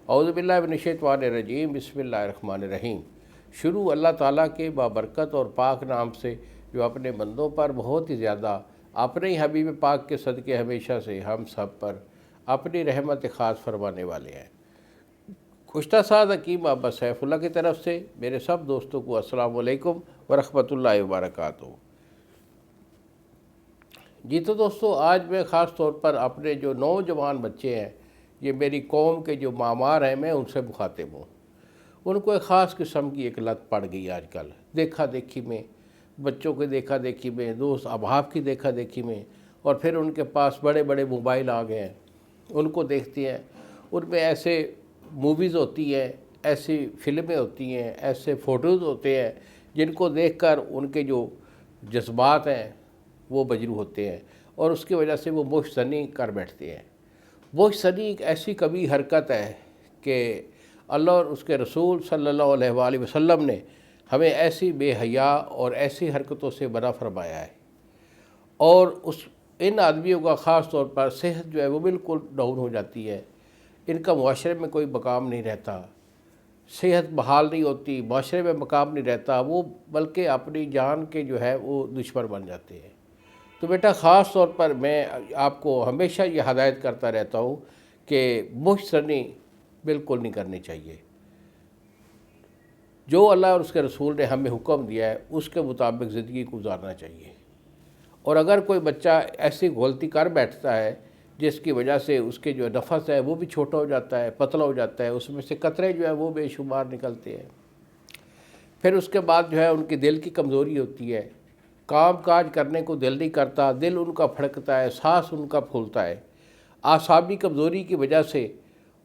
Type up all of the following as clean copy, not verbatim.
اعوذ باللہ من الشیطان الرجیم، بسم اللہ الرحمن الرحیم۔ شروع اللہ تعالیٰ کے بابرکت اور پاک نام سے جو اپنے بندوں پر بہت ہی زیادہ اپنے ہی حبیب پاک کے صدقے ہمیشہ سے ہم سب پر اپنی رحمت خاص فرمانے والے ہیں۔ گزشتہ سال حکیم محمد سیف اللہ کی طرف سے میرے سب دوستوں کو السلام علیکم ورحمۃ اللہ وبرکاتہ۔ جی تو دوستو، آج میں خاص طور پر اپنے جو نوجوان بچے ہیں، یہ میری قوم کے جو معمار ہیں، میں ان سے مخاطب ہوں۔ ان کو ایک خاص قسم کی ایک لت پڑ گئی آج کل، دیکھا دیکھی میں، بچوں کے دیکھا دیکھی میں، دوست احباب کی دیکھا دیکھی میں، اور پھر ان کے پاس بڑے بڑے موبائل آ گئے ہیں، ان کو دیکھتے ہیں، ان میں ایسے موویز ہوتی ہیں، ایسی فلمیں ہوتی ہیں، ایسے فوٹوز ہوتے ہیں جن کو دیکھ کر ان کے جو جذبات ہیں وہ مجروح ہوتے ہیں، اور اس کی وجہ سے وہ بوجھ زنی کر بیٹھتے ہیں۔ بوجھ زنی ایک ایسی کبھی حرکت ہے کہ اللہ اور اس کے رسول صلی اللہ علیہ وآلہ وسلم نے ہمیں ایسی بے حیا اور ایسی حرکتوں سے منع فرمایا ہے، اور ان آدمیوں کا خاص طور پر صحت جو ہے وہ بالکل ڈاؤن ہو جاتی ہے، ان کا معاشرے میں کوئی مقام نہیں رہتا، صحت بحال نہیں ہوتی، معاشرے میں مقام نہیں رہتا، وہ بلکہ اپنی جان کے جو ہے وہ دشمن بن جاتے ہیں۔ تو بیٹا، خاص طور پر میں آپ کو ہمیشہ یہ ہدایت کرتا رہتا ہوں کہ بوجھ زنی بالکل نہیں کرنی چاہیے۔ جو اللہ اور اس کے رسول نے ہمیں حکم دیا ہے اس کے مطابق زندگی گزارنا چاہیے، اور اگر کوئی بچہ ایسی غلطی کر بیٹھتا ہے جس کی وجہ سے اس کے جو نفس ہے وہ بھی چھوٹا ہو جاتا ہے، پتلا ہو جاتا ہے، اس میں سے قطرے جو ہے وہ بے شمار نکلتے ہیں، پھر اس کے بعد جو ہے ان کی دل کی کمزوری ہوتی ہے، کام کاج کرنے کو دل نہیں کرتا، دل ان کا پھڑکتا ہے، سانس ان کا پھولتا ہے، اعصابی کمزوری کی وجہ سے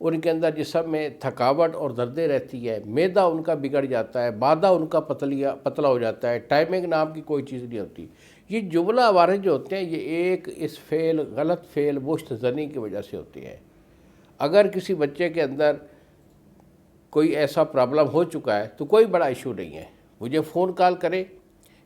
ان کے اندر جسم میں تھکاوٹ اور دردیں رہتی ہے، معدہ ان کا بگڑ جاتا ہے، معدہ ان کا پتلا ہو جاتا ہے، ٹائمنگ نام کی کوئی چیز نہیں ہوتی۔ یہ جملہ عوارض جو ہوتے ہیں یہ ایک اس غلط فعل بوجھ زنی کی وجہ سے ہوتے ہیں۔ اگر کسی بچے کے اندر کوئی ایسا پرابلم ہو چکا ہے تو کوئی بڑا ایشو نہیں ہے، مجھے فون کال کرے،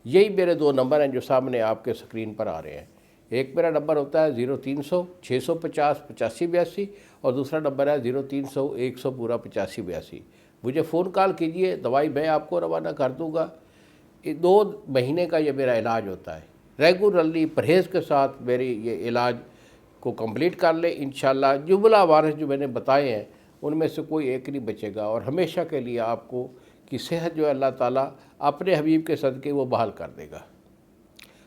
یہی میرے 2 نمبر ہیں جو سامنے آپ کے سکرین پر آ رہے ہیں۔ ایک میرا نمبر ہوتا ہے 0300 650 8582، اور دوسرا نمبر ہے 0300 100 پورا 8582۔ مجھے فون کال کیجئے، دوائی میں آپ کو روانہ کر دوں گا۔ 2 مہینے کا یہ میرا علاج ہوتا ہے، ریگولرلی پرہیز کے ساتھ میری یہ علاج کو کمپلیٹ کر لیں انشاءاللہ۔ جملہ عوارض جو میں نے بتائے ہیں ان میں سے کوئی ایک نہیں بچے گا، اور ہمیشہ کے لیے آپ کو کی صحت جو ہے اللہ تعالیٰ اپنے حبیب کے صدقے وہ بحال کر دے گا۔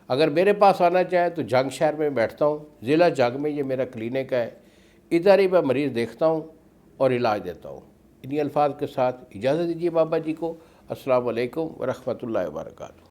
اگر میرے پاس آنا چاہیں تو جنگ شہر میں بیٹھتا ہوں، ضلع جنگ میں یہ میرا کلینک ہے، ادھر ہی میں مریض دیکھتا ہوں اور علاج دیتا ہوں۔ انہی الفاظ کے ساتھ اجازت دیجیے بابا جی کو۔ السلام علیکم ورحمۃ اللہ وبرکاتہ۔